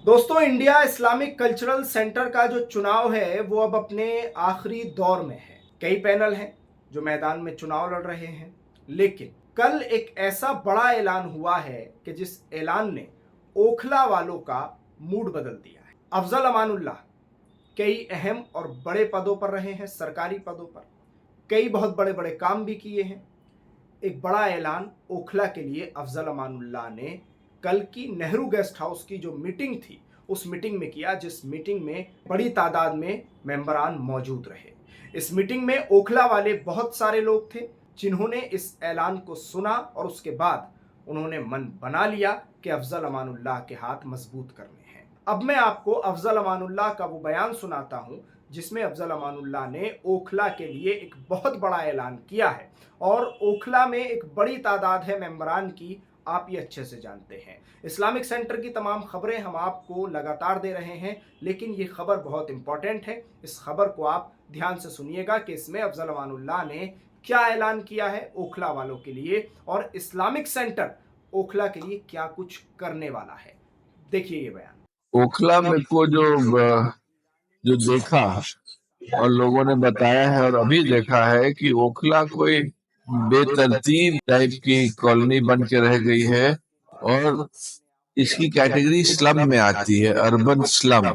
दोस्तों, India Islamic cultural centre का जो चुनाव है वो अब अपने आखिरी दौर में है। कई पैनल हैं जो मैदान में चुनाव लड़ रहे हैं, लेकिन कल एक ऐसा बड़ा ऐलान हुआ है कि जिस ऐलान ने ओखला वालों का मूड बदल दिया है। अफजल अमानुल्लाह कई अहम और बड़े पदों पर रहे हैं, सरकारी पदों पर कई बहुत बड़े बड़े काम भी किए हैं। एक बड़ा ऐलान ओखला के लिए अफजल अमानुल्लाह ने कल की नेहरू गेस्ट हाउस की जो मीटिंग थी उस मीटिंग में किया, जिस मीटिंग में बड़ी तादाद में मेंबरान मौजूद रहे। इस मीटिंग में ओखला वाले बहुत सारे लोग थे जिन्होंने इस ऐलान को सुना और उसके बाद उन्होंने मन बना लिया कि अफजल अमानुल्लाह के हाथ मजबूत करने हैं। अब मैं आपको अफजल अमानुल्लाह का वो बयान सुनाता हूं जिसमें अफजल अमानुल्लाह ने ओखला के लिए एक बहुत बड़ा ऐलान किया है। और ओखला में एक बड़ी तादाद है मेंबरान की, आप ये अच्छे से जानते हैं। इस्लामिक सेंटर की तमाम खबरें हम आपको लगातार दे रहे हैं, लेकिन ये खबर बहुत इंपॉर्टेंट है। इस खबर को आप ध्यान से सुनिएगा कि इसमें अफजल अमानुल्लाह ने क्या ऐलान किया है ओखला वालों के लिए और इस्लामिक सेंटर ओखला के लिए क्या कुछ करने वाला है। देखिए ये बयान। ओखला में को जो देखा और लोगों ने बताया है और अभी देखा है कि ओखला कोई बेतरतीब टाइप की कॉलोनी बन के रह गई है और इसकी कैटेगरी स्लम में आती है, अर्बन स्लम।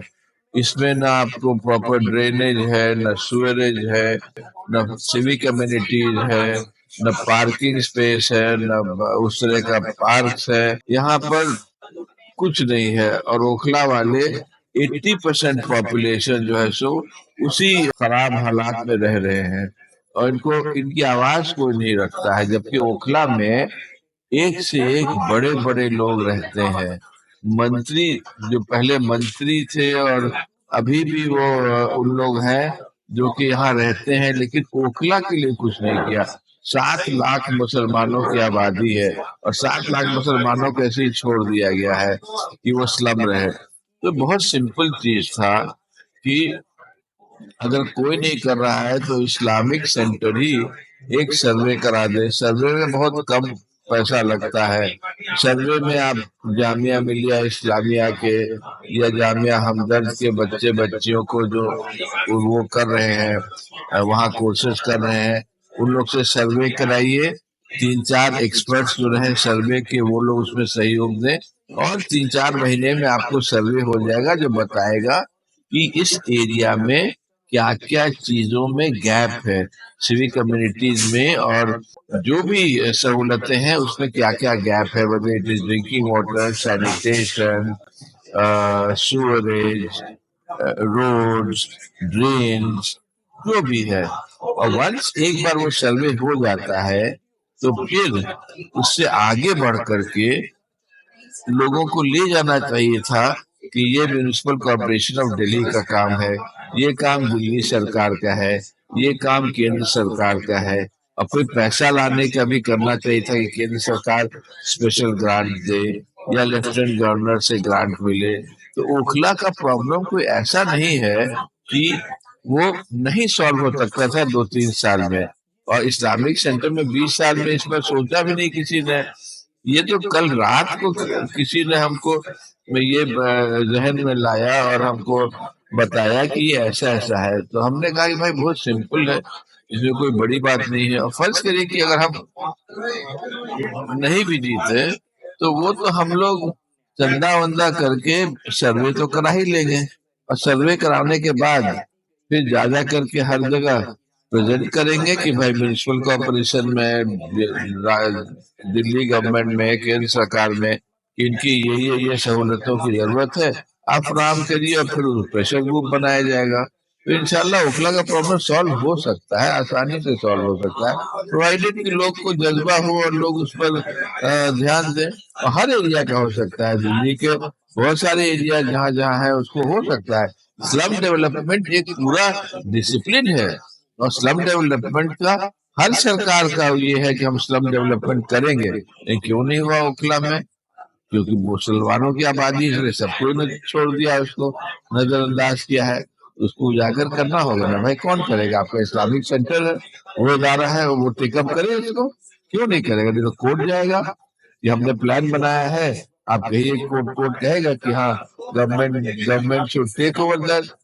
इसमें ना आपको प्रॉपर ड्रेनेज है, न सीवरेज है, न सिविक कम्युनिटीज है, न पार्किंग स्पेस है, न उस तरह का पार्क्स है। यहाँ पर कुछ नहीं है और ओखला वाले 80% पॉपुलेशन जो है सो उसी खराब हालात में रह रहे हैं और इनकी आवाज कोई नहीं रखता है। जबकि ओखला में एक से एक बड़े बड़े लोग रहते हैं। मंत्री जो पहले मंत्री थे और अभी भी वो उन लोग हैं जो कि यहाँ रहते हैं, लेकिन ओखला के लिए कुछ नहीं किया। 7 लाख मुसलमानों की आबादी है और 7 लाख मुसलमानों को ऐसे ही छोड़ दिया गया है कि वो स्लम रहे। तो बहुत सिंपल चीज था कि अगर कोई नहीं कर रहा है तो इस्लामिक सेंटर ही एक सर्वे करा दे। सर्वे में बहुत कम पैसा लगता है। सर्वे में आप जामिया मिलिया इस्लामिया के या जामिया हमदर्द के बच्चे बच्चियों को जो वो कर रहे हैं, वहाँ कोर्सेज कर रहे हैं, उन लोग से सर्वे कराइए। 3-4 एक्सपर्ट्स जो रहे सर्वे के वो लोग उसमें सहयोग दें और 3-4 महीने में आपको सर्वे हो जाएगा जो बताएगा कि इस एरिया में क्या क्या चीजों में गैप है, सिविक कम्युनिटीज में और जो भी सहूलतें हैं उसमें क्या क्या गैप है, whether it is drinking water, sanitation, sewerage, roads, drains, जो भी है। और वंस एक बार वो सर्वे हो जाता है तो फिर उससे आगे बढ़ करके लोगों को ले जाना चाहिए था कि ये म्यूनिसिपल कॉर्पोरेशन ऑफ दिल्ली का काम है, ये काम दिल्ली सरकार का है, ये काम केंद्र सरकार का है। और कोई पैसा लाने का भी करना चाहिए था कि केंद्र सरकार स्पेशल ग्रांट दे या लेफ्टिनेंट गवर्नर से ग्रांट मिले। तो ओखला का प्रॉब्लम कोई ऐसा नहीं है कि वो नहीं सॉल्व हो सकता था 2-3 साल में, और इस्लामिक सेंटर में 20 साल में इस पर सोचा भी नहीं किसी ने। ये तो कल रात को किसी ने हमको ये जहन में लाया और हमको बताया कि ये ऐसा ऐसा है। तो हमने कहा कि भाई बहुत सिंपल है, इसमें कोई बड़ी बात नहीं है। और फर्ज करिए कि अगर हम नहीं भी जीते तो वो तो हम लोग चंदा वंदा करके सर्वे तो करा ही लेंगे और सर्वे कराने के बाद फिर ज्यादा करके हर जगह प्रेजेंट करेंगे कि भाई म्यूनिसिपल कॉर्पोरेशन में, दिल्ली गवर्नमेंट में, केंद्र सरकार में इनकी ये सहूलतों की जरूरत है, आप फराहम करिए और फिर प्रेशर ग्रुप बनाया जाएगा। तो इंशाल्लाह ओखला का प्रॉब्लम सॉल्व हो सकता है, आसानी से सॉल्व हो सकता है, प्रोवाइडेड कि लोग को जज्बा हो और लोग उस पर ध्यान दें। और हर एरिया का हो सकता है, दिल्ली के बहुत सारे एरिया जहाँ जहाँ है उसको हो सकता है। स्लम डेवलपमेंट एक पूरा डिसिप्लिन है और स्लम डेवलपमेंट का हर सरकार का ये है कि हम स्लम डेवलपमेंट करेंगे। लेकिन क्यों नहीं हुआ ओखला में? क्योंकि मुसलमानों की आबादी है, सबको ने छोड़ दिया, उसको नजरअंदाज किया है। उसको उजागर करना होगा ना भाई, कौन करेगा? आपका इस्लामिक सेंटर है, वो इदारा है, वो टेकअप करे इसको, क्यों नहीं करेगा? नहीं तो कोर्ट जाएगा कि हमने प्लान बनाया है آپ کہیے کوٹ کہے گا کہ ہاں government should take over that.